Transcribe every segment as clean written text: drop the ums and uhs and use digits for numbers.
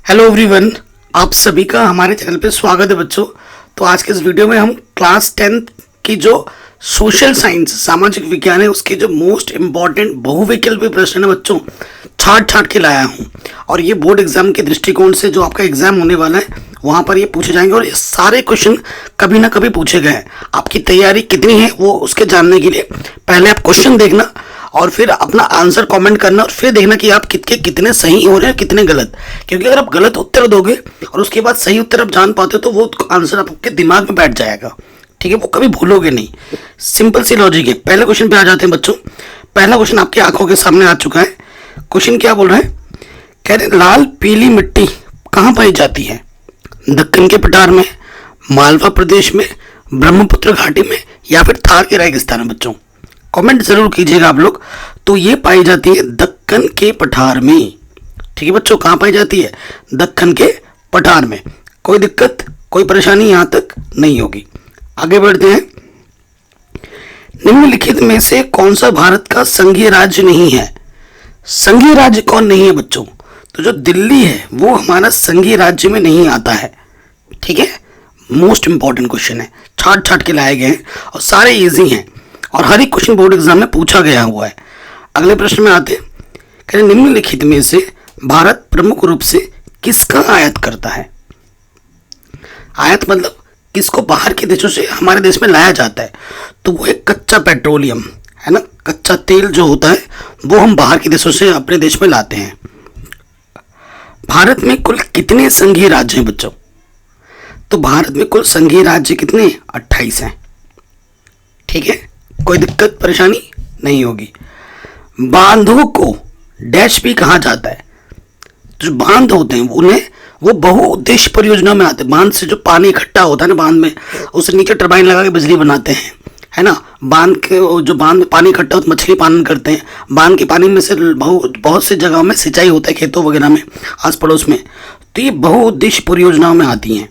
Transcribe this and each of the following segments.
Hello everyone, आप सभी का हमारे चैनल पे स्वागत है बच्चों। तो आज के इस वीडियो में हम क्लास 10 की जो सोशल साइंस सामाजिक विज्ञान है उसके जो मोस्ट इम्पॉर्टेंट बहुविकल्पी प्रश्न है बच्चों छाट के लाया हूँ। और ये बोर्ड एग्जाम के दृष्टिकोण से जो आपका एग्जाम होने वाला है वहाँ पर ये पूछे जाएंगे और ये सारे क्वेश्चन कभी ना कभी पूछे गए हैं। आपकी तैयारी कितनी है वो उसके जानने के लिए पहले आप क्वेश्चन देखना और फिर अपना आंसर कमेंट करना और फिर देखना कि आप कितने सही हो रहे हैं कितने गलत। क्योंकि अगर आप गलत उत्तर दोगे और उसके बाद सही उत्तर आप जान पाते हो तो वो आंसर आपके दिमाग में बैठ जाएगा। ठीक है, वो कभी भूलोगे नहीं। सिंपल सी लॉजिक है। पहले क्वेश्चन पे आ जाते हैं बच्चों। पहला क्वेश्चन आपकी आंखों के सामने आ चुका है। क्वेश्चन क्या बोल रहा है? कह रहे लाल पीली मिट्टी कहाँ पाई जाती है? दक्कन के पठार में, मालवा प्रदेश में, ब्रह्मपुत्र घाटी में या फिर थार के रेगिस्तान में? बच्चों कमेंट जरूर कीजिएगा आप लोग। तो ये पाई जाती है दक्कन के पठार में। ठीक है बच्चों, कहाँ पाई जाती है? दक्कन के पठार में। कोई दिक्कत कोई परेशानी यहाँ तक नहीं होगी। आगे बढ़ते हैं। निम्नलिखित में से कौन सा भारत का संघीय राज्य नहीं है? संघीय राज्य कौन नहीं है बच्चों? तो जो दिल्ली है वो हमारा संघीय राज्य में नहीं आता है। ठीक है, मोस्ट इंपॉर्टेंट क्वेश्चन है, छाट के लाए गए हैं और सारे इजी हैं और हर एक क्वेश्चन बोर्ड एग्जाम में पूछा गया हुआ है। अगले प्रश्न में आते हैं। कह रहे निम्नलिखित में से भारत प्रमुख रूप से किसका आयात करता है? आयात मतलब किसको बाहर के देशों से हमारे देश में लाया जाता है। तो वो एक कच्चा पेट्रोलियम है ना, कच्चा तेल जो होता है वो हम बाहर के देशों से अपने देश में लाते हैं। भारत में कुल कितने संघीय राज्य हैं बच्चों? तो भारत में कुल संघीय राज्य कितने? 28 हैं। ठीक है, कोई दिक्कत परेशानी नहीं होगी। बांधों को डैश भी कहा जाता है। जो बांध होते हैं उन्हें वो बहुउद्देश्य परियोजना में आते हैं। बांध से जो पानी इकट्ठा होता है ना, बांध में उससे नीचे टरबाइन लगा के बिजली बनाते हैं, है ना। बांध के जो बांध में पानी इकट्ठा होता है मछली पालन करते हैं। बांध के पानी में से बहुत सी जगहों में सिंचाई होता है, खेतों वगैरह में, आस पड़ोस में। तो ये बहुउद्देश्य परियोजनाओं में आती हैं।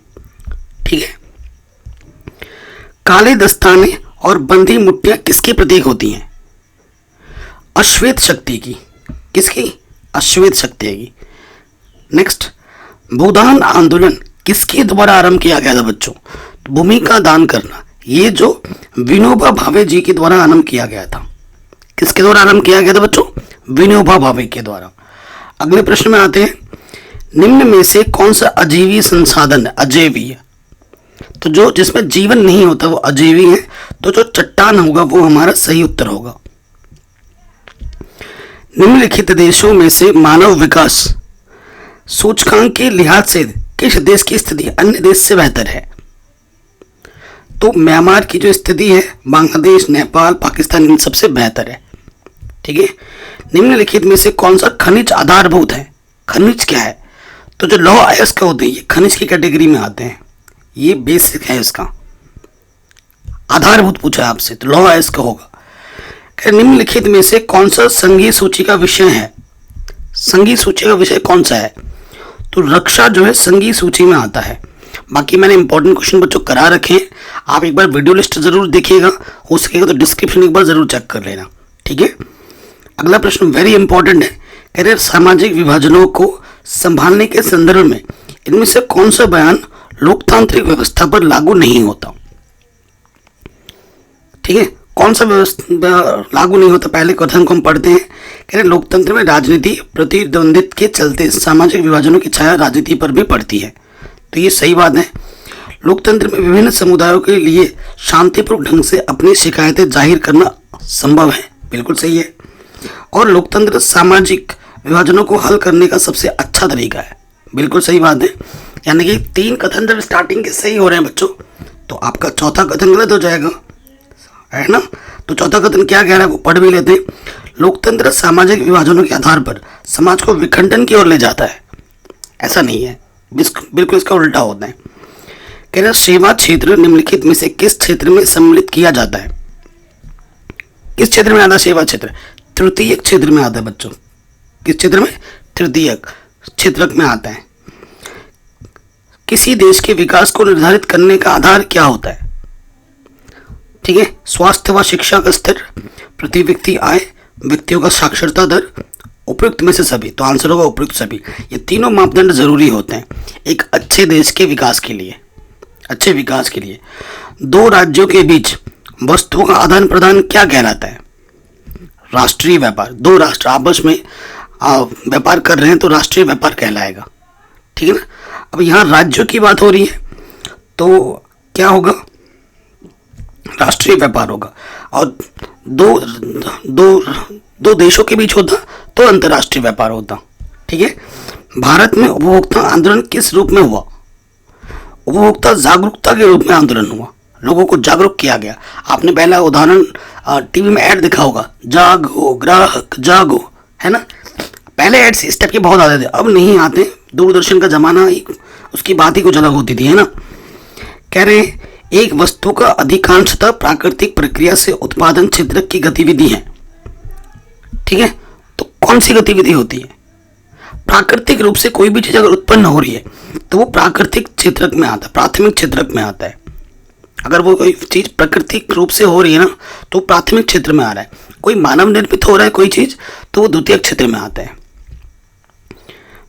ठीक है, काले दस्ताने और बंधी मुट्ठियां किसकी प्रतीक होती हैं? अश्वेत शक्ति की। किसकी? अश्वेत शक्ति की। नेक्स्ट, भूदान आंदोलन किसके द्वारा आरंभ किया गया था बच्चों? तो भूमि का दान करना ये जो विनोबा भावे जी के द्वारा आरंभ किया गया था। किसके द्वारा आरंभ किया गया था बच्चों? विनोबा भावे के द्वारा। अगले प्रश्न में आते हैं। निम्न में से कौन सा अजीवी संसाधन है? अजैवी है। तो जो जिसमें जीवन नहीं होता वो अजीवी है। तो जो चट्टान होगा वो हमारा सही उत्तर होगा। निम्नलिखित देशों में से मानव विकास सूचकांक के लिहाज से किस देश की स्थिति अन्य देश से बेहतर है? तो म्यांमार की जो स्थिति है बांग्लादेश, नेपाल, पाकिस्तान इन सबसे बेहतर है। ठीक है, निम्नलिखित में से कौन सा खनिज आधारभूत है? खनिज क्या है? तो जो लौह अयस्क होते हैं ये खनिज की कैटेगरी में आते हैं। ये बेसिक है, इसका आधारभूत पूछा है आपसे तो लौह अयस्क होगा। निम्नलिखित में से कौन सा संघीय सूची का विषय है? संघीय सूची का विषय कौन सा है? तो रक्षा जो है संघीय सूची में आता है। बाकी मैंने इंपॉर्टेंट क्वेश्चन बच्चों करा रखे हैं, आप एक बार वीडियो लिस्ट जरूर देखिएगा, हो सकेगा तो डिस्क्रिप्शन एक बार जरूर चेक कर लेना। ठीक है, अगला प्रश्न वेरी इंपॉर्टेंट है। कह रहे सामाजिक विभाजनों को संभालने के संदर्भ में इनमें से कौन सा बयान लोकतांत्रिक व्यवस्था पर लागू नहीं होता? ठीक है, कौन सा व्यवस्था लागू नहीं होता? पहले कथन को हम पढ़ते हैं। कह रहे लोकतंत्र में राजनीति प्रतिद्वंदित्व के चलते सामाजिक विभाजनों की छाया राजनीति पर भी पड़ती है। तो ये सही बात है। लोकतंत्र में विभिन्न समुदायों के लिए शांतिपूर्ण ढंग से अपनी शिकायतें जाहिर करना संभव है। बिल्कुल सही है। और लोकतंत्र सामाजिक विभाजनों को हल करने का सबसे अच्छा तरीका है। बिल्कुल सही बात है। यानी कि 3 कथन जब स्टार्टिंग के सही हो रहे हैं बच्चों तो आपका चौथा कथन गलत हो जाएगा, है ना। तो चौथा कथन क्या कह रहा है वो पढ़ भी लेते हैं। लोकतंत्र सामाजिक विभाजनों के आधार पर समाज को विखंडन की ओर ले जाता है। ऐसा नहीं है, बिल्कुल इसका उल्टा होता है। कह रहे सेवा क्षेत्र निम्नलिखित में से किस क्षेत्र में सम्मिलित किया जाता है? किस क्षेत्र में आता है सेवा क्षेत्र? तृतीयक क्षेत्र में आता है बच्चों। किस क्षेत्र में? तृतीयक क्षेत्र में आता है। किसी देश के विकास को निर्धारित करने का आधार क्या होता है? ठीक है, स्वास्थ्य व शिक्षा का स्तर, प्रति व्यक्ति आय, व्यक्तियों का साक्षरता दर उपयुक्त में से सभी, तो आंसर होगा उपयुक्त सभी। ये तीनों मापदंड जरूरी होते हैं एक अच्छे देश के विकास के लिए। अच्छे विकास के लिए दो राज्यों के बीच वस्तुओं का आदान प्रदान क्या कहलाता है? राष्ट्रीय व्यापार। दो राष्ट्र आपस में व्यापार कर रहे हैं तो राष्ट्रीय व्यापार कहलाएगा, ठीक है ना। अब यहाँ राज्यों की बात हो रही है तो क्या होगा? राष्ट्रीय व्यापार होगा। और दो दो दो देशों के बीच होता तो अंतर्राष्ट्रीय व्यापार होता, ठीक है। भारत में उपभोक्ता आंदोलन किस रूप में हुआ? उपभोक्ता जागरूकता के रूप में आंदोलन हुआ, लोगों को जागरूक किया गया। आपने पहला उदाहरण टीवी में ऐड देखा होगा, जागो ग्राहक जागो, है ना। पहले एड्स इस टाइप के बहुत आते थे, अब नहीं आते। दूरदर्शन का जमाना उसकी बात ही कुछ अलग होती थी, है ना। कह रहे हैं एक वस्तु का अधिकांशतः प्राकृतिक प्रक्रिया से उत्पादन क्षेत्र की गतिविधि है, ठीक है। तो कौन सी गतिविधि होती है? प्राकृतिक रूप से कोई भी चीज अगर उत्पन्न हो रही है तो वो प्राकृतिक क्षेत्र में आता है, प्राथमिक क्षेत्र में आता है। अगर वो कोई चीज प्राकृतिक रूप से हो रही है ना तो प्राथमिक क्षेत्र में आ रहा है। कोई मानव निर्मित हो रहा है कोई चीज तो वो द्वितीय क्षेत्र में आता है।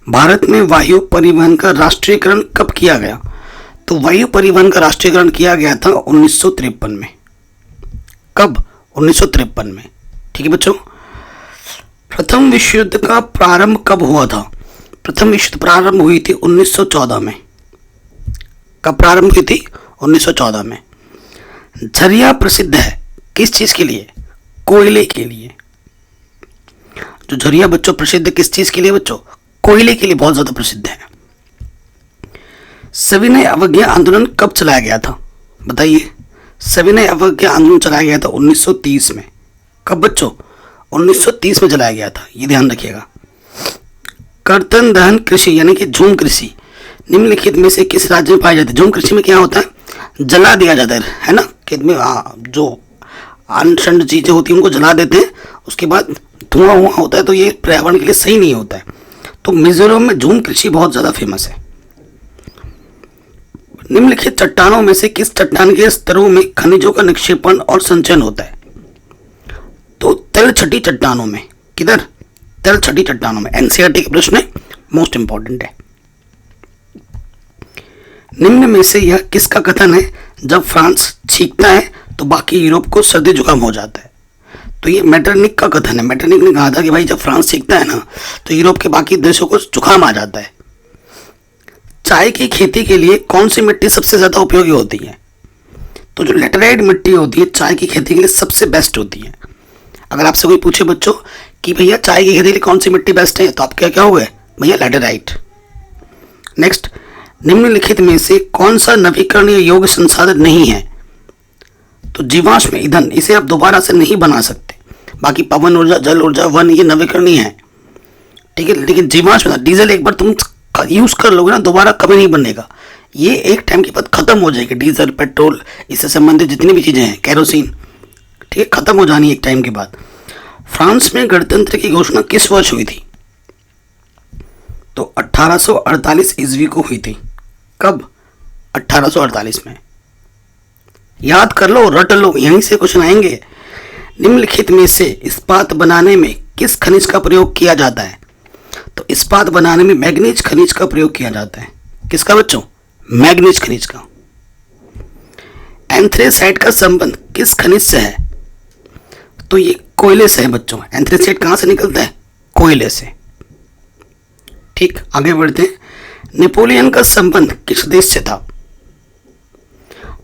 भारत में वायु परिवहन का राष्ट्रीयकरण कब किया गया? तो वायु परिवहन का राष्ट्रीयकरण किया गया था 1953 में। कब? 1953 में, ठीक है बच्चों। प्रथम विश्व युद्ध का प्रारंभ कब हुआ था? प्रथम विश्व युद्ध प्रारंभ हुई थी 1914 में। कब प्रारंभ हुई थी? 1914 में। झरिया प्रसिद्ध है किस चीज के लिए? कोयले के लिए। जो झरिया बच्चों प्रसिद्ध किस चीज के लिए बच्चों? कोयले के लिए बहुत ज्यादा प्रसिद्ध है। सविनय अवज्ञा आंदोलन कब चलाया गया था? बताइए। सविनय अवज्ञा आंदोलन चलाया गया था 1930 में। कब बच्चों? 1930 में चलाया गया था, ये ध्यान रखिएगा। कर्तन दहन कृषि यानी कि झूम कृषि निम्नलिखित में से किस राज्य में पाई जाती है? झूम कृषि में क्या होता है? जला दिया जाता है ना। खेत में जो अनशंड चीजें होती हैं उनको जला देते हैं, उसके बाद धुआं हुआ होता है, तो ये पर्यावरण के लिए सही नहीं होता है। तो मिजोरम में झूम कृषि बहुत ज्यादा फेमस है। निम्नलिखित चट्टानों में से किस चट्टान के स्तरों में खनिजों का निक्षेपण और संचयन होता है? तो तलछटी चट्टानों में। किधर? तलछटी चट्टानों में। एनसीईआरटी के प्रश्न है, मोस्ट इंपॉर्टेंट है। निम्न में से यह किसका कथन है? जब फ्रांस छींकता है तो बाकी यूरोप को सर्दी जुकाम हो जाता है। तो ये मेटरनिक का कथन है। मेटरनिक ने कहा था कि भाई जब फ्रांस छींकता है ना तो यूरोप के बाकी देशों को जुकाम आ जाता है। चाय की खेती के लिए कौन सी मिट्टी सबसे ज्यादा उपयोगी होती है? तो जो लेटेराइट मिट्टी होती है चाय की खेती के लिए सबसे बेस्ट होती है। अगर आपसे कोई पूछे बच्चों कि भैया चाय की खेती के लिए कौन सी मिट्टी बेस्ट है, तो आप क्या होगा? भैया लेटेराइट। नेक्स्ट, निम्नलिखित में से कौन सा नवीकरणीय योग्य संसाधन नहीं है? तो जीवाश्म ईंधन, इसे आप दोबारा से नहीं बना सकते। बाकी पवन ऊर्जा, जल ऊर्जा, वन, ये नवीकरणीय है, ठीक है। लेकिन जीवाश्म डीजल एक बार तुम यूज कर लोगे ना, दोबारा कभी नहीं बनेगा। ये एक टाइम के बाद खत्म हो जाएगी। डीजल, पेट्रोल, इससे संबंधित जितनी भी चीजें हैं, केरोसिन, ठीक है, खत्म हो जानी है एक टाइम के बाद। फ्रांस में गणतंत्र की घोषणा किस वर्ष हुई थी? तो 1848 ईस्वी को हुई थी। कब? 1848 में। याद कर लो, रट लो, यहीं से क्वेश्चन आएंगे। निम्नलिखित में से इस्पात बनाने में किस खनिज का प्रयोग किया जाता है? तो इस्पात बनाने में मैग्नीज खनिज का प्रयोग किया जाता है। किसका बच्चों? मैग्नीज खनिज का। एंथ्रेसाइट का संबंध किस खनिज से है? तो ये कोयले से है बच्चों। एंथ्रेसाइट कहां से निकलता है? कोयले से। ठीक, आगे बढ़ते हैं। नेपोलियन का संबंध किस देश से था?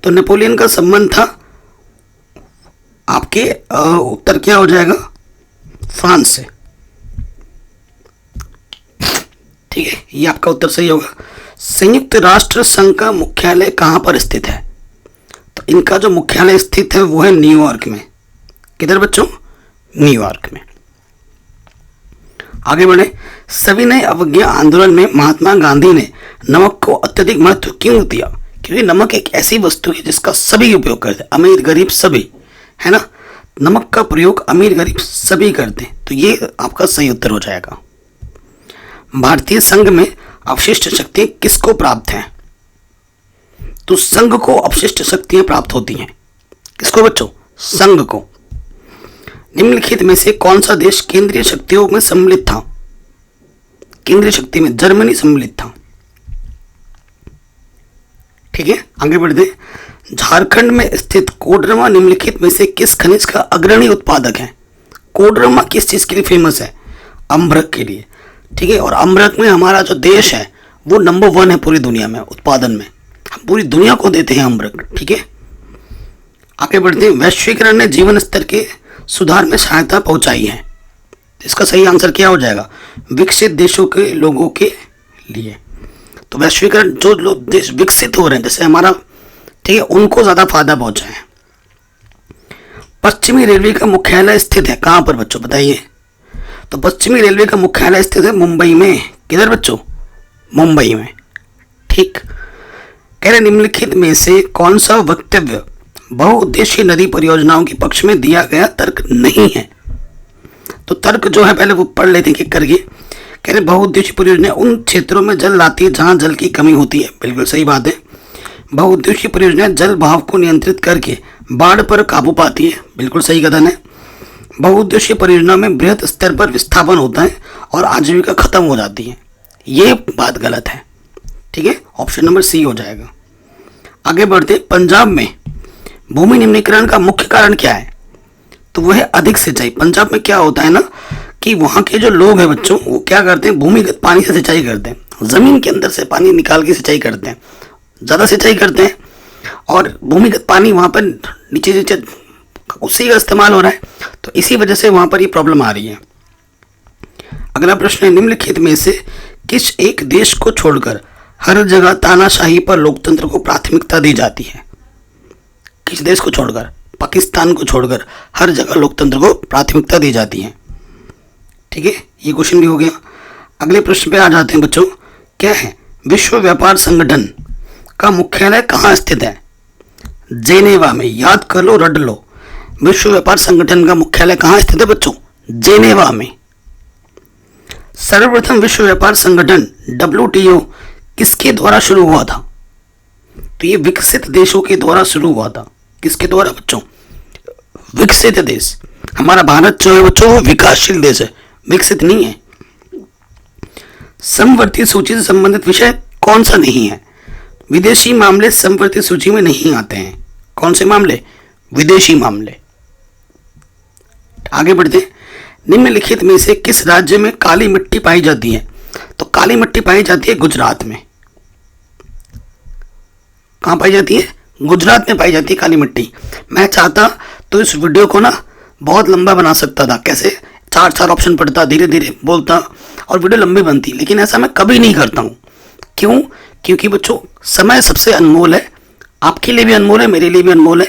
तो नेपोलियन का संबंध था आपके उत्तर क्या हो जाएगा? फ्रांस से। ठीक है, ये आपका उत्तर सही होगा। संयुक्त राष्ट्र संघ का मुख्यालय कहां पर स्थित है? तो इनका जो मुख्यालय स्थित है वो है न्यूयॉर्क में। किधर बच्चों? न्यूयॉर्क में। आगे बढ़े। सविनय अवज्ञा आंदोलन में महात्मा गांधी ने नमक को अत्यधिक महत्व क्यों दिया? क्योंकि नमक एक ऐसी वस्तु है जिसका सभी उपयोग करते हैं, अमीर गरीब सभी, है ना। नमक का प्रयोग अमीर गरीब सभी करते हैं, तो ये आपका सही उत्तर हो जाएगा। भारतीय संघ में अवशिष्ट शक्तियां किसको प्राप्त हैं? तो संघ को अवशिष्ट शक्तियां प्राप्त होती हैं। किसको बच्चों? संघ को। निम्नलिखित में से कौन सा देश केंद्रीय शक्तियों में सम्मिलित था? केंद्रीय शक्ति में जर्मनी सम्मिलित था। ठीक है, आगे बढ़ते। झारखंड में स्थित कोडरमा निम्नलिखित में से किस खनिज का अग्रणी उत्पादक है? कोडरमा किस चीज के लिए फेमस है? अम्बरक के लिए। ठीक है, और अम्बरक में हमारा जो देश है वो नंबर 1 है पूरी दुनिया में उत्पादन में। हम पूरी दुनिया को देते हैं अम्बरक। ठीक है, आगे बढ़ते हैं। वैश्वीकरण ने जीवन स्तर के सुधार में सहायता पहुंचाई है। इसका सही आंसर क्या हो जाएगा? विकसित देशों के लोगों के लिए। तो वैश्वीकरण, जो लोग देश विकसित हो रहे हैं जैसे हमारा, ठीक है, उनको ज्यादा फायदा पहुंचा है। पश्चिमी रेलवे का मुख्यालय स्थित है कहां पर बच्चों, बताइए? तो पश्चिमी रेलवे का मुख्यालय स्थित है मुंबई में। किधर बच्चों? मुंबई में। ठीक, कह रहे निम्नलिखित में से कौन सा वक्तव्य बहुउद्देशीय नदी परियोजनाओं के पक्ष में दिया गया तर्क नहीं है? तो तर्क जो है पहले वो पढ़ लेते हैं करके। कह रहे बहुउद्देशीय परियोजना उन क्षेत्रों में जल लाती है जहां जल की कमी होती है। बिल्कुल सही बात है। बहुउद्देशीय परियोजना जल बहाव को नियंत्रित करके बाढ़ पर काबू पाती है। बिल्कुल सही कथन है। बहुउद्देशीय परियोजना में बृहद स्तर पर विस्थापन होता है और आजीविका खत्म हो जाती है। ये बात गलत है। ठीक है, ऑप्शन नंबर सी हो जाएगा। आगे बढ़ते। पंजाब में भूमि निम्नीकरण का मुख्य कारण क्या है? तो वह है अधिक सिंचाई। पंजाब में क्या होता है ना कि वहाँ के जो लोग हैं बच्चों, वो क्या करते हैं, भूमिगत पानी से सिंचाई करते हैं। जमीन के अंदर से पानी निकाल के सिंचाई करते हैं, ज़्यादा सिंचाई करते हैं, और भूमिगत पानी वहाँ पर नीचे नीचे उसी का इस्तेमाल हो रहा है। तो इसी वजह से वहाँ पर ये प्रॉब्लम आ रही है। अगला प्रश्न है, निम्नलिखित में से किस एक देश को छोड़कर हर जगह तानाशाही पर लोकतंत्र को प्राथमिकता दी जाती है? किस देश को छोड़कर? पाकिस्तान को छोड़कर हर जगह लोकतंत्र को प्राथमिकता दी जाती है। ठीक है, ये क्वेश्चन भी हो गया। अगले प्रश्न पे आ जाते हैं बच्चों। क्या है? विश्व व्यापार संगठन का मुख्यालय कहाँ स्थित है? जेनेवा में। याद कर लो, रट लो। विश्व व्यापार संगठन का मुख्यालय कहाँ स्थित है बच्चों? जेनेवा में। सर्वप्रथम विश्व व्यापार संगठन WTO किसके द्वारा शुरू हुआ था? तो ये विकसित देशों के द्वारा शुरू हुआ था। किसके द्वारा बच्चों? विकसित देश। हमारा भारत जो है बच्चों वो विकासशील देश है, विकसित नहीं है। समवर्ती सूची से संबंधित विषय कौन सा नहीं है? विदेशी मामले समवर्ती सूची में नहीं आते हैं। कौन से मामले? विदेशी मामले। आगे बढ़ते। निम्नलिखित में से किस राज्य में काली मिट्टी पाई जाती है? तो काली मिट्टी पाई जाती है गुजरात में। कहां पाई जाती है? गुजरात में पाई जाती है काली मिट्टी। मैं चाहता तो इस वीडियो को ना बहुत लंबा बना सकता था। कैसे? 4 ऑप्शन पढ़ता, धीरे धीरे बोलता और वीडियो लंबी बनती, लेकिन ऐसा मैं कभी नहीं करता हूं। क्यों? क्योंकि बच्चों समय सबसे अनमोल है। आपके लिए भी अनमोल है, मेरे लिए भी अनमोल है।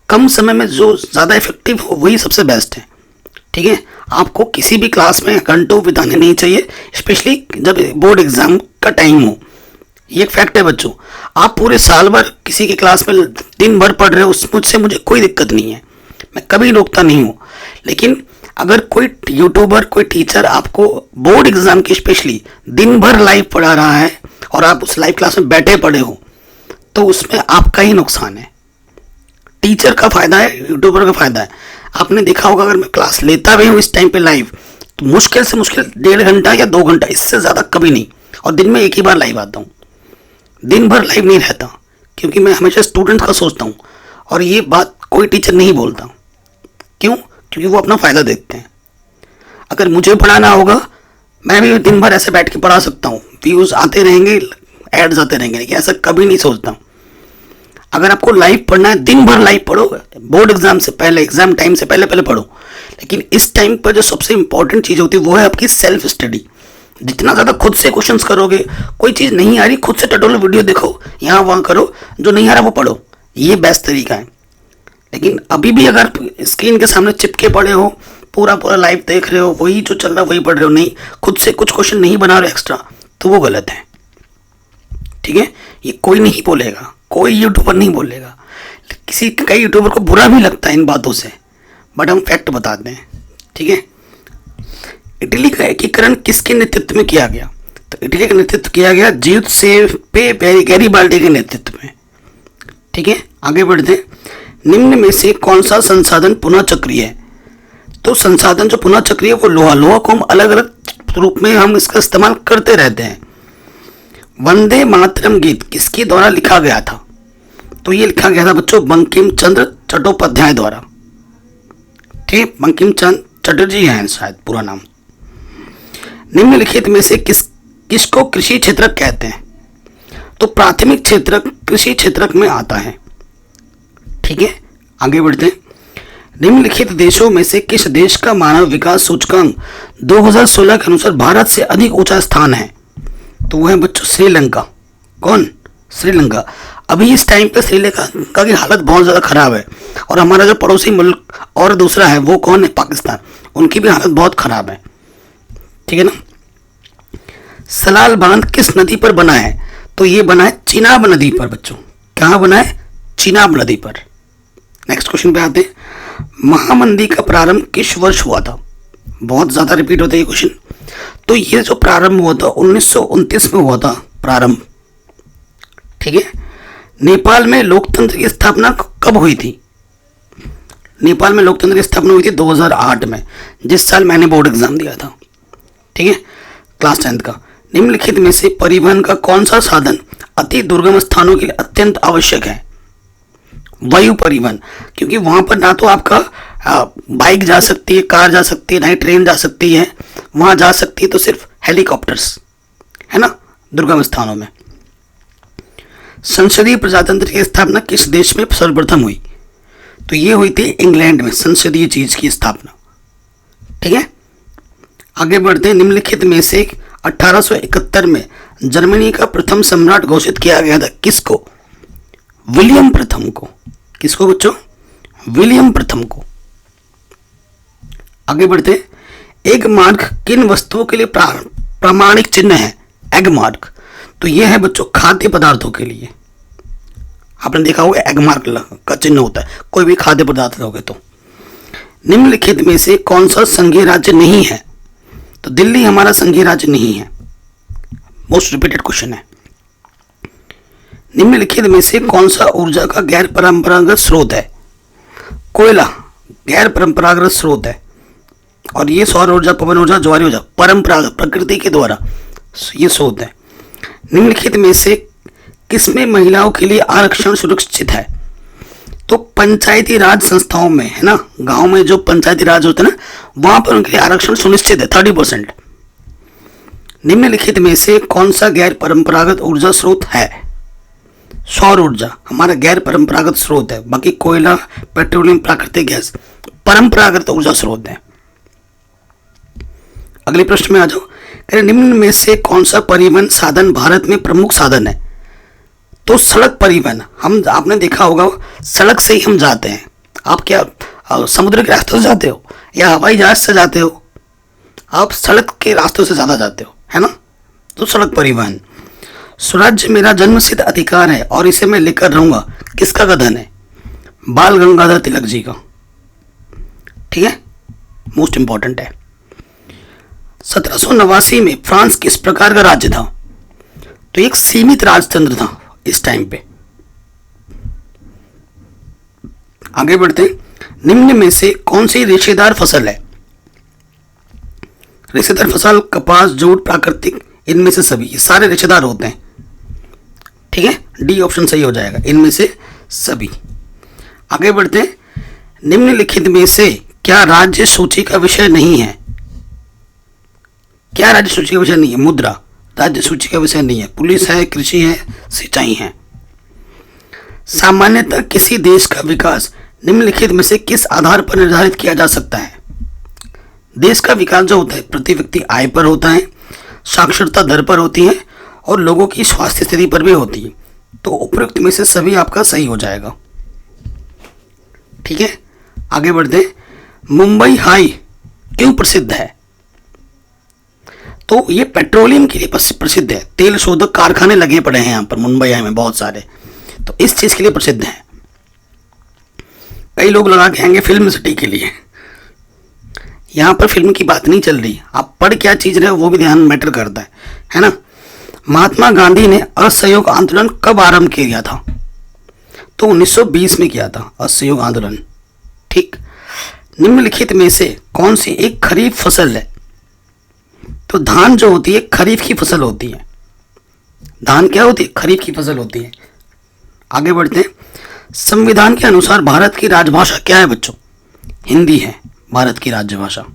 कम समय में जो ज़्यादा इफेक्टिव हो वही सबसे बेस्ट है। ठीक है, आपको किसी भी क्लास में घंटों बिताने नहीं चाहिए, स्पेशली जब बोर्ड एग्जाम का टाइम हो। ये एक फैक्ट है बच्चों। आप पूरे साल भर किसी की क्लास में दिन भर पढ़ रहे हो, मुझसे मुझे कोई दिक्कत नहीं है, मैं कभी रोकता नहीं हूँ। लेकिन अगर कोई यूट्यूबर, कोई टीचर आपको बोर्ड एग्जाम की स्पेशली दिन भर लाइव पढ़ा रहा है और आप उस लाइव क्लास में बैठे पड़े हो, तो उसमें आपका ही नुकसान है। टीचर का फायदा है, यूट्यूबर का फायदा है। आपने देखा होगा अगर मैं क्लास लेता भी हूँ इस टाइम पे लाइव, तो मुश्किल से मुश्किल 1.5 घंटा या 2 घंटा, इससे ज़्यादा कभी नहीं। और दिन में एक ही बार लाइव आता हूँ, दिन भर लाइव नहीं रहता, क्योंकि मैं हमेशा स्टूडेंट का सोचता हूँ। और ये बात कोई टीचर नहीं बोलता। क्यों? क्योंकि वो अपना फ़ायदा देखते हैं। अगर मुझे पढ़ाना होगा, मैं भी दिन भर ऐसे बैठ के पढ़ा सकता हूँ, व्यूज़ आते रहेंगे, एड्स आते रहेंगे, लेकिन ऐसा कभी नहीं सोचता। अगर आपको लाइव पढ़ना है, दिन भर लाइव पढ़ो, बोर्ड एग्जाम से पहले, एग्जाम टाइम से पहले पहले पढ़ो। लेकिन इस टाइम पर जो सबसे इंपॉर्टेंट चीज़ होती है वो है आपकी सेल्फ स्टडी। जितना ज़्यादा खुद से क्वेश्चंस करोगे, कोई चीज़ नहीं आ रही खुद से टटोलो, वीडियो देखो, यहाँ वहाँ करो, जो नहीं आ रहा वो पढ़ो, ये बेस्ट तरीका है। लेकिन अभी भी अगर स्क्रीन के सामने चिपके पड़े हो, पूरा पूरा लाइव देख रहे हो, वही जो चल रहा है वही पढ़ रहे हो, नहीं खुद से कुछ क्वेश्चन नहीं बना रहे एक्स्ट्रा, तो वो गलत है। ठीक है, ये कोई नहीं बोलेगा, कोई यूट्यूबर नहीं बोलेगा। किसी कई यूट्यूबर को बुरा भी लगता है इन बातों से, बट हम फैक्ट बताते हैं। ठीक है, इटली का एकीकरण किसके नेतृत्व में किया गया? तो इटली का नेतृत्व किया गया जियुसेप्पे गैरिबाल्डी के नेतृत्व में। ठीक है, आगे बढ़ते। निम्न में से कौन सा संसाधन पुनः चक्रीय है? तो संसाधन जो पुनः चक्रीय वो लोहा, लोहा को हम अलग अलग रूप में हम इसका इस्तेमाल करते रहते हैं। वंदे मातरम गीत किसके द्वारा लिखा गया था? तो ये लिखा गया था बच्चों बंकिम चंद्र चट्टोपाध्याय द्वारा। ठीक, बंकिम चंद्र चटर्जी हैं शायद पूरा नाम। निम्नलिखित में से किसको कृषि क्षेत्रक कहते हैं? तो प्राथमिक क्षेत्रक कृषि क्षेत्रक में आता है। ठीक है, आगे बढ़ते हैं। निम्नलिखित देशों में से किस देश का मानव विकास सूचकांक 2016 के अनुसार भारत से अधिक ऊंचा स्थान है? तो वो है बच्चों श्रीलंका। कौन? श्रीलंका। अभी इस टाइम पे श्रीलंका की हालत बहुत ज़्यादा खराब है, और हमारा जो पड़ोसी मुल्क और दूसरा है वो कौन है? पाकिस्तान। उनकी भी हालत बहुत खराब है। ठीक है ना। सलाल बांध किस नदी पर बना है? तो ये बना है चिनाब नदी पर बच्चों। कहाँ बना है? चिनाब नदी पर। नेक्स्ट क्वेश्चन पे आते हैं। महामंदी का प्रारंभ किस वर्ष हुआ था? बहुत ज़्यादा रिपीट होता है ये क्वेश्चन। तो ये जो प्रारंभ हुआ था 1929 में हुआ था प्रारंभ। ठीक है। नेपाल में लोकतंत्र की स्थापना कब हुई थी? नेपाल में लोकतंत्र की स्थापना हुई थी 2008 में, जिस साल मैंने बोर्ड एग्जाम दिया था। ठीक है, क्लास 10th का। निम्नलिखित में से परिवहन का कौन सा साधन अति दुर्गम स्थानों के लिए अत्यंत आवश्यक है? वायु परिवहन, क्योंकि वहां पर ना तो आपका बाइक जा सकती है, कार जा सकती है, ना ही ट्रेन जा सकती है। वहां जा सकती है तो सिर्फ हेलीकॉप्टर्स, है ना, दुर्गम स्थानों में। संसदीय प्रजातंत्र की स्थापना किस देश में सर्वप्रथम हुई? तो ये हुई थी इंग्लैंड में, संसदीय चीज की स्थापना। ठीक है, आगे बढ़ते हैं। निम्नलिखित में से 1871 में जर्मनी का प्रथम सम्राट घोषित किया गया था किसको? विलियम प्रथम को। किसको बच्चों? विलियम प्रथम को। आगे बढ़ते हैं। एग मार्क किन वस्तुओं के लिए प्रामाणिक चिन्ह है? एग मार्क, तो यह है बच्चों खाद्य पदार्थों के लिए। आपने देखा होगा एग मार्क का चिन्ह होता है कोई भी खाद्य पदार्थ लोगे तो। निम्नलिखित में से कौन सा संघीय राज्य नहीं है? तो दिल्ली हमारा संघीय राज्य नहीं है। मोस्ट रिपीटेड क्वेश्चन है। निम्नलिखित में से कौन सा ऊर्जा का गैर परंपरागत स्रोत है? कोयला गैर परंपरागत स्रोत है, और ये सौर ऊर्जा, पवन ऊर्जा, ज्वारी ऊर्जा परंपरागत प्रकृति के द्वारा ये स्रोत है। निम्नलिखित में से किसमें महिलाओं के लिए आरक्षण सुरक्षित है? तो पंचायती राज संस्थाओं में, है ना, गांव में जो पंचायती राज होते हैं ना, वहां पर उनके लिए आरक्षण सुनिश्चित है 30%। निम्नलिखित में से कौन सा गैर परंपरागत ऊर्जा स्रोत है? सौर ऊर्जा हमारा गैर परंपरागत स्रोत है, बाकी कोयला, पेट्रोलियम, प्राकृतिक गैस परंपरागत ऊर्जा स्रोत है। अगले प्रश्न में आ जाओ। निम्न में से कौन सा परिवहन साधन भारत में प्रमुख साधन है? तो सड़क परिवहन। हम, आपने देखा होगा सड़क से ही हम जाते हैं। आप क्या समुद्र के रास्तों से जाते हो या हवाई जहाज से जाते हो? आप सड़क के रास्तों से ज्यादा जाते हो, है ना। तो सड़क परिवहन। स्वराज्य मेरा जन्मसिद्ध अधिकार है और इसे मैं लेकर रहूंगा, किसका कथन है? बाल गंगाधर तिलक जी का। ठीक है, मोस्ट इंपॉर्टेंट है। 1789 में फ्रांस किस प्रकार का राज्य था? तो एक सीमित राजतंत्र था इस टाइम पे। आगे बढ़ते हैं। निम्न में से कौन सी रेशेदार फसल है? रेशेदार फसल कपास, जूट, प्राकृतिक, इनमें से सभी, ये सारे रेशेदार होते हैं। ठीक है, डी ऑप्शन सही हो जाएगा, इनमें से सभी। आगे बढ़ते हैं। निम्नलिखित में से क्या राज्य सूची का विषय नहीं है? क्या राज्य सूची का विषय नहीं है? मुद्रा राज्य सूची का विषय नहीं है। पुलिस है, कृषि है, सिंचाई है। सामान्यतः किसी देश का विकास निम्नलिखित में से किस आधार पर निर्धारित किया जा सकता है? देश का विकास जो होता है प्रति व्यक्ति आय पर होता है, साक्षरता दर पर होती है, और लोगों की स्वास्थ्य स्थिति पर भी होती है। तो उपयुक्त में से सभी आपका सही हो जाएगा। ठीक है, आगे बढ़ते। मुंबई हाई क्यों प्रसिद्ध है? तो ये पेट्रोलियम के लिए प्रसिद्ध है। तेल शोधक कारखाने लगे पड़े हैं यहाँ पर मुंबई में बहुत सारे, तो इस चीज के लिए प्रसिद्ध है। कई लोग लगा के आएंगे फिल्म सिटी के लिए। यहाँ पर फिल्म की बात नहीं चल रही, आप पढ़ क्या चीज रहे हो वो भी ध्यान मैटर करता है ना। महात्मा गांधी ने असहयोग आंदोलन कब आरंभ किया था? तो 1920 में किया था असहयोग आंदोलन। ठीक। निम्नलिखित में से कौन सी एक खरीफ फसल है? तो धान जो होती है खरीफ की फसल होती है। धान क्या होती है? खरीफ की फसल होती है। आगे बढ़ते हैं। संविधान के अनुसार भारत की राजभाषा क्या है बच्चों? हिंदी है भारत की राजभाषा।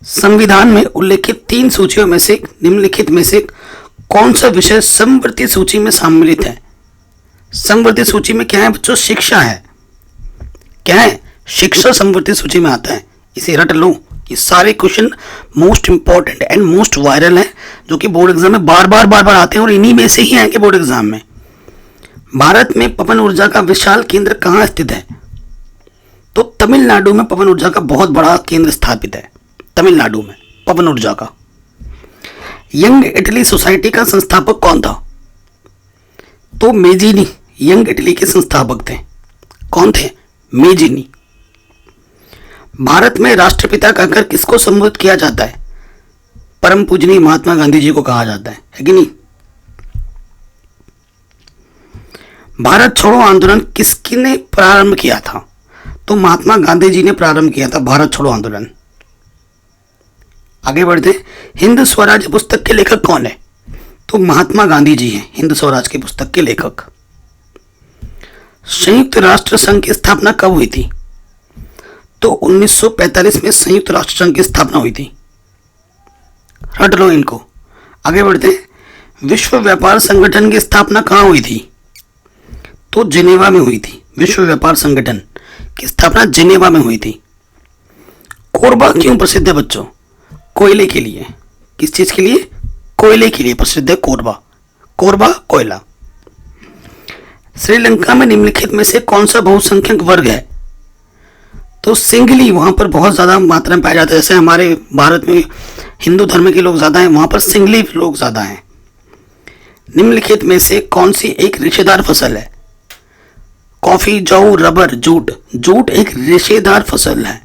संविधान में उल्लेखित 3 सूचियों में से निम्नलिखित में से कौन सा विषय समवर्ती सूची में सम्मिलित है? समवर्ती सूची में क्या है बच्चों? शिक्षा है। क्या है? शिक्षा समवर्ती सूची में आता है। इसे रट लो। ये सारे question most important and most viral है, जो कि बोर्ड एग्जाम में बार बार आते हैं और इन्हीं में से ही आएंगे बोर्ड एग्जाम में। भारत में पवन ऊर्जा का विशाल केंद्र कहाँ स्थित है? तो तमिलनाडु में पवन ऊर्जा का बहुत बड़ा केंद्र स्थापित है। तमिलनाडु में पवन ऊर्जा का। यंग इटली सोसाइटी का संस्थापक कौन था? तो मेजिनी यंग इटली के संस्थापक थे। कौन थे? मेजिनी। भारत में राष्ट्रपिता कहकर किसको संबोधित किया जाता है? परम पूजनीय महात्मा गांधी जी को कहा जाता है कि नहीं? भारत छोड़ो आंदोलन किसने प्रारंभ किया था? तो महात्मा गांधी जी ने प्रारंभ किया था भारत छोड़ो आंदोलन। आगे बढ़ते। हिंद स्वराज पुस्तक के लेखक कौन है? तो महात्मा गांधी जी हैं हिंद स्वराज की पुस्तक के लेखक। संयुक्त राष्ट्र संघ की स्थापना कब हुई थी? तो 1945 में संयुक्त राष्ट्र संघ की स्थापना हुई थी। रट लो इनको। आगे बढ़ते हैं। विश्व व्यापार संगठन की स्थापना कहाँ हुई थी? तो जिनेवा में हुई थी। विश्व व्यापार संगठन की स्थापना जिनेवा में हुई थी। कोरबा क्यों प्रसिद्ध है बच्चों? कोयले के लिए। किस चीज के लिए? कोयले के लिए प्रसिद्ध है कोरबा। कोरबा कोयला। श्रीलंका में निम्नलिखित में से कौन सा बहुसंख्यक वर्ग है? तो सिंगली वहां पर बहुत ज्यादा मात्रा में पाया जाता है। जैसे हमारे भारत में हिंदू धर्म के लोग ज्यादा हैं, वहां पर सिंगली लोग ज्यादा हैं। निम्नलिखित में से कौन सी एक रेशेदार फसल है? कॉफी, जौ, रबर, जूट। जूट एक रेशेदार फसल है।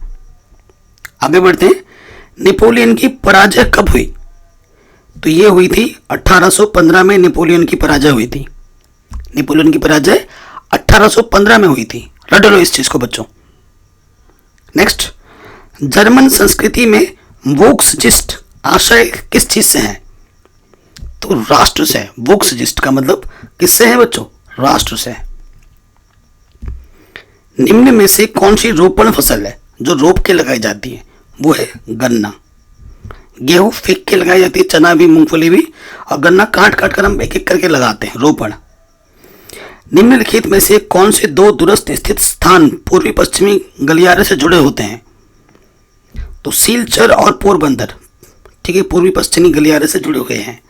आगे बढ़ते हैं। नेपोलियन की पराजय कब हुई? तो ये हुई थी 1815 में। नेपोलियन की पराजय हुई थी। नेपोलियन की पराजय 1815 में हुई थी। रट लो इस चीज को बच्चों। नेक्स्ट। जर्मन संस्कृति में वोक्सजिस्ट आशय किस चीज से है? तो राष्ट्र से है। वोक्सजिस्ट का मतलब किससे है बच्चों? राष्ट्र से है। निम्न में से कौन सी रोपण फसल है जो रोप के लगाई जाती है? वो है गन्ना। गेहूं फेंक के लगाई जाती है, चना भी, मूंगफली भी, और गन्ना काट काट कर हम एक एक करके लगाते हैं। रोपण। निम्नलिखित में से कौन से 2 दूरस्थ स्थित स्थान पूर्वी पश्चिमी गलियारे से जुड़े होते हैं? तो सिलचर और पोरबंदर। ठीक है, पूर्वी पश्चिमी गलियारे से जुड़े हुए हैं।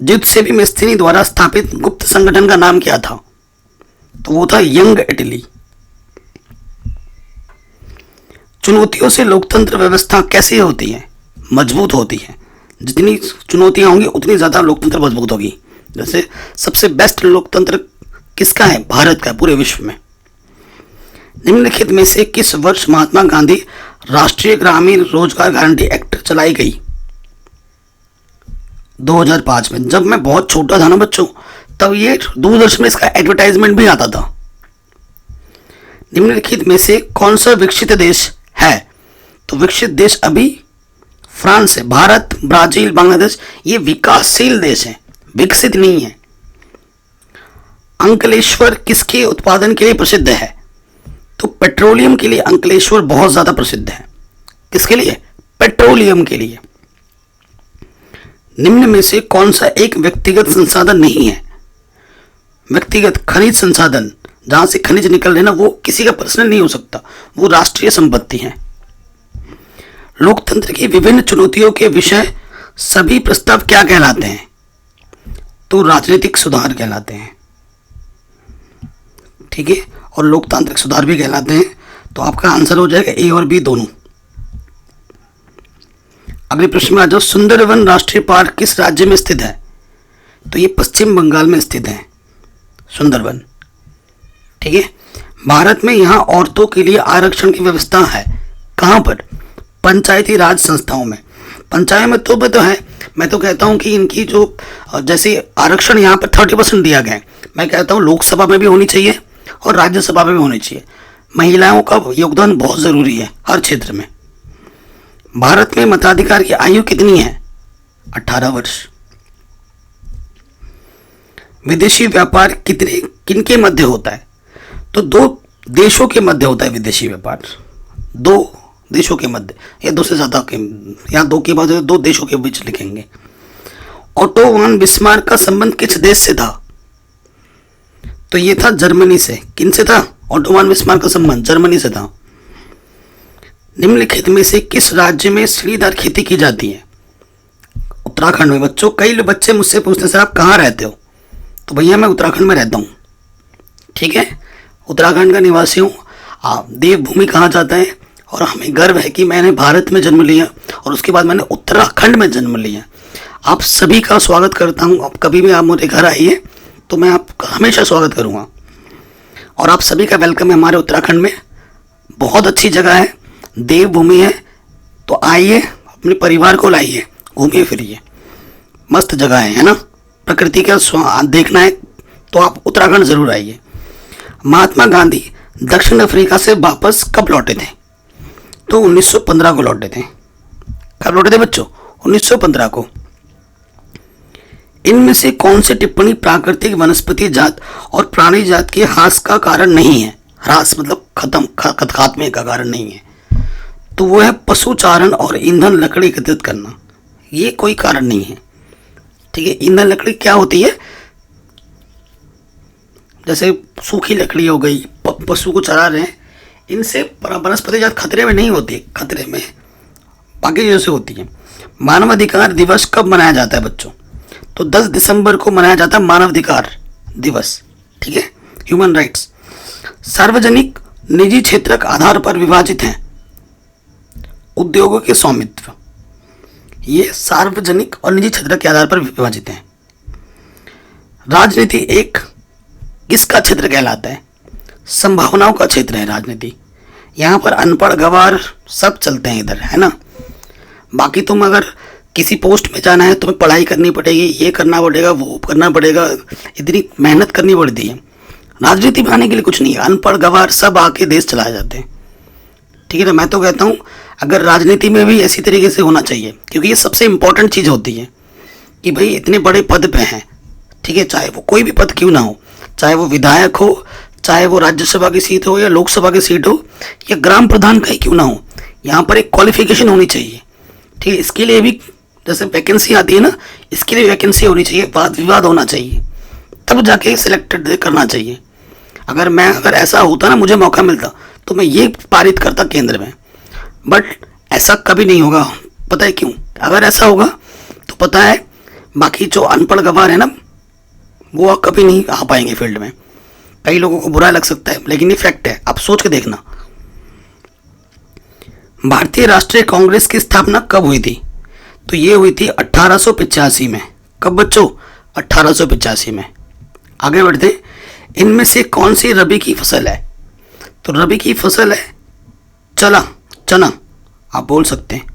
जित्सेबी मेस्तीनी द्वारा स्थापित गुप्त संगठन का नाम क्या था? तो वो था यंग इटली। चुनौतियों से लोकतंत्र व्यवस्था कैसे होती है? मजबूत होती है। जितनी चुनौतियां होंगी उतनी ज्यादा लोकतंत्र मजबूत होगी। जैसे सबसे बेस्ट लोकतंत्र किसका है? भारत का, पूरे विश्व में। निम्नलिखित में से किस वर्ष महात्मा गांधी राष्ट्रीय ग्रामीण रोजगार गारंटी एक्ट चलाई गई? 2005 में। जब मैं बहुत छोटा था ना बच्चों, तब ये दूरदर्शन में इसका एडवर्टाइजमेंट भी आता था। निम्नलिखित में से कौन सा विकसित देश है? तो विकसित देश अभी फ्रांस है। भारत, ब्राजील, बांग्लादेश ये विकासशील देश हैं, विकसित नहीं है। अंकलेश्वर किसके उत्पादन के लिए प्रसिद्ध है? तो पेट्रोलियम के लिए अंकलेश्वर बहुत ज्यादा प्रसिद्ध है। किसके लिए? पेट्रोलियम के लिए। निम्न में से कौन सा एक व्यक्तिगत संसाधन नहीं है? व्यक्तिगत खनिज संसाधन, जहां से खनिज निकल रहे ना, वो किसी का पर्सनल नहीं हो सकता, वो राष्ट्रीय संपत्ति है। लोकतंत्र की विभिन्न चुनौतियों के विषय सभी प्रस्ताव क्या कहलाते हैं? तो राजनीतिक सुधार कहलाते हैं। ठीक है, और लोकतांत्रिक सुधार भी कहलाते हैं। तो आपका आंसर हो जाएगा ए और बी दोनों। अगले प्रश्न में आ जाओ। सुंदरवन राष्ट्रीय पार्क किस राज्य में स्थित है? तो ये पश्चिम बंगाल में स्थित है सुंदरवन। ठीक है, भारत में यहाँ औरतों के लिए आरक्षण की व्यवस्था है। कहाँ पर? पंचायती राज संस्थाओं में। पंचायतों में तो है। मैं तो कहता हूँ कि इनकी जो जैसे आरक्षण यहाँ पर 30% दिया गया है, मैं कहता हूँ लोकसभा में भी होनी चाहिए और राज्यसभा में भी होने चाहिए। महिलाओं का योगदान बहुत ज़रूरी है हर क्षेत्र में। भारत में मताधिकार की आयु कितनी है? 18 वर्ष। विदेशी व्यापार किनके मध्य होता है? तो दो देशों के मध्य होता है विदेशी व्यापार, दो देशों के मध्य, या दो से ज़्यादा के, या दो के बाद दो देशों के बीच लिखेंगे। ओटो वन बिस्मार्क का संबंध किस देश से था? तो ये था जर्मनी से। किन से था? ओटो वन बिस्मार्क का संबंध जर्मनी से था। निम्नलिखित में से किस राज्य में सीढ़ीदार खेती की जाती है? उत्तराखंड में। बच्चों, कई बच्चे मुझसे पूछते हैं सर आप कहाँ रहते हो? तो भैया मैं उत्तराखंड में रहता हूँ, ठीक है, उत्तराखंड का निवासी हूँ। देवभूमि कहा जाता है और हमें गर्व है कि मैंने भारत में जन्म लिया और उसके बाद मैंने उत्तराखंड में जन्म लिया। आप सभी का स्वागत करता हूँ। आप कभी भी आप मेरे घर आइए तो मैं आपका हमेशा स्वागत करूँगा। और आप सभी का वेलकम है हमारे उत्तराखंड में। बहुत अच्छी जगह है, देवभूमि है, तो आइए अपने परिवार को लाइए, घूमिए फिरिए, मस्त जगह है ना। प्रकृति का देखना है तो आप उत्तराखंड ज़रूर आइए। महात्मा गांधी दक्षिण अफ्रीका से वापस कब लौटे थे? तो 1915 को लौटे थे। कब लौटे थे बच्चों? 1915 को। इनमें से कौन सी टिप्पणी प्राकृतिक वनस्पति जात और प्राणी जात के ह्रास का कारण नहीं है? ह्रास मतलब खात्मे का कारण नहीं है। तो वो है पशुचारण और ईंधन लकड़ी एकत्रित करना। ये कोई कारण नहीं है, ठीक है। ईंधन लकड़ी क्या होती है? जैसे सूखी लकड़ी हो गई, पशु को चरा रहे हैं, इनसे वनस्पति जात खतरे में नहीं होती, खतरे में बाकी चीज़ों से होती है। मानवाधिकार दिवस कब मनाया जाता है बच्चों? तो 10 दिसंबर को मनाया जाता है मानवाधिकार दिवस, ठीक है, ह्यूमन राइट्स। सार्वजनिक निजी क्षेत्र के आधार पर विभाजित हैं उद्योगों के स्वामित्व। ये सार्वजनिक और निजी क्षेत्र के आधार पर विभाजित हैं। राजनीति एक किसका क्षेत्र कहलाता है? संभावनाओं का क्षेत्र है राजनीति। यहाँ पर अनपढ़ गवार सब चलते हैं इधर, है ना। बाकी तुम अगर किसी पोस्ट में जाना है तुम्हें पढ़ाई करनी पड़ेगी, ये करना पड़ेगा, वो करना पड़ेगा, इतनी मेहनत करनी पड़ती है। राजनीति में आने के लिए कुछ नहीं है, अनपढ़ गवार सब आके देश चलाए जाते हैं, ठीक है ना। मैं तो कहता हूँ अगर राजनीति में भी इसी तरीके से होना चाहिए, क्योंकि ये सबसे इम्पोर्टेंट चीज़ होती है कि भाई इतने बड़े पद पे हैं, ठीक है, चाहे वो कोई भी पद क्यों ना हो, चाहे वो विधायक हो, चाहे वो राज्यसभा की सीट हो या लोकसभा की सीट हो या ग्राम प्रधान का ही क्यों ना हो, यहाँ पर एक क्वालिफिकेशन होनी चाहिए, ठीक है। इसके लिए भी जैसे वैकेंसी आती है ना, इसके लिए वैकेंसी होनी चाहिए, वाद विवाद होना चाहिए, तब जाके सिलेक्टेड करना चाहिए। अगर ऐसा होता ना, मुझे मौका मिलता तो मैं ये पारित करता केंद्र में, बट ऐसा कभी नहीं होगा। पता है क्यों? अगर ऐसा होगा तो पता है बाकी जो अनपढ़ गवार है ना, वो कभी नहीं आ पाएंगे फील्ड में। कई लोगों को बुरा लग सकता है लेकिन ये फैक्ट है, आप सोच के देखना। भारतीय राष्ट्रीय कांग्रेस की स्थापना कब हुई थी? तो ये हुई थी 1885 में। कब बच्चों? 1885 में। आगे बढ़ते, इनमें से कौन सी रबी की फसल है? तो रबी की फसल है चना, आप बोल सकते हैं।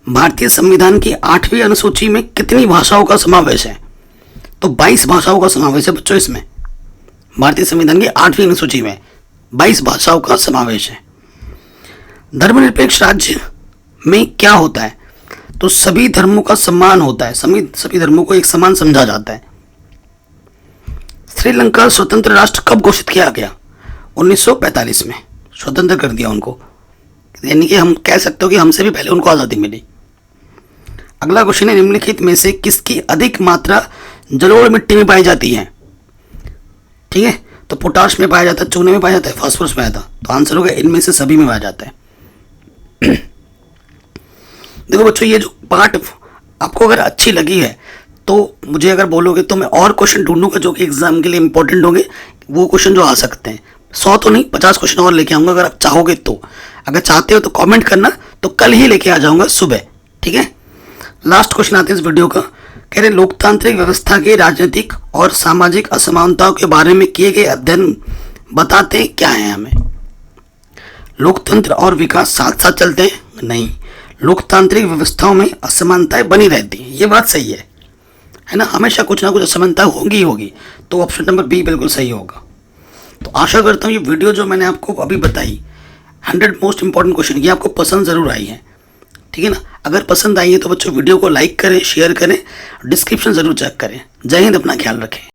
भारतीय संविधान की 8वीं अनुसूची में कितनी भाषाओं का समावेश है? तो 22 भाषाओं का समावेश है बच्चों इसमें। भारतीय संविधान की 8वीं अनुसूची में 22 भाषाओं का समावेश है। धर्मनिरपेक्ष राज्य में क्या होता है? तो सभी धर्मों का सम्मान होता है, सभी धर्मों को एक समान समझा जाता है। श्रीलंका स्वतंत्र राष्ट्र कब घोषित किया गया? 1945 में स्वतंत्र कर दिया उनको, यानी कि हम कह सकते हो कि हमसे भी पहले उनको आज़ादी मिली। अगला क्वेश्चन है, निम्नलिखित में से किसकी अधिक मात्रा जलोढ़ मिट्टी में पाई जाती है? ठीक है, तो पोटाश में पाया जाता है, चूने में पाया जाता है, फास्फोरस में पाया जाता है। तो आंसर होगा इनमें से सभी में पाया जाता है। देखो बच्चों, ये जो पार्ट आपको अगर अच्छी लगी है तो मुझे अगर बोलोगे तो मैं और क्वेश्चन ढूंढूंगा जो कि एग्जाम के लिए इंपॉर्टेंट होंगे, वो क्वेश्चन जो आ सकते हैं। 100 तो नहीं, 50 क्वेश्चन और लेके आऊँगा अगर आप चाहोगे तो। अगर चाहते हो तो कमेंट करना, तो कल ही लेके आ जाऊँगा सुबह, ठीक है। लास्ट क्वेश्चन आते हैं इस वीडियो का, कह रहे लोकतांत्रिक व्यवस्था के राजनीतिक और सामाजिक असमानताओं के बारे में किए गए अध्ययन बताते क्या हैं हमें? लोकतंत्र और विकास साथ साथ चलते हैं? नहीं, लोकतांत्रिक व्यवस्थाओं में असमानताएं बनी रहती हैं, ये बात सही है ना। हमेशा कुछ ना कुछ असमानता होगी ही होगी, तो ऑप्शन नंबर बी बिल्कुल सही होगा। तो आशा करता हूँ ये वीडियो जो मैंने आपको अभी बताई 100 मोस्ट इंपॉर्टेंट क्वेश्चन ये आपको पसंद ज़रूर आई है, ठीक है ना। अगर पसंद आई है तो बच्चों वीडियो को लाइक करें, शेयर करें, डिस्क्रिप्शन ज़रूर चेक करें। जय हिंद, अपना ख्याल रखें।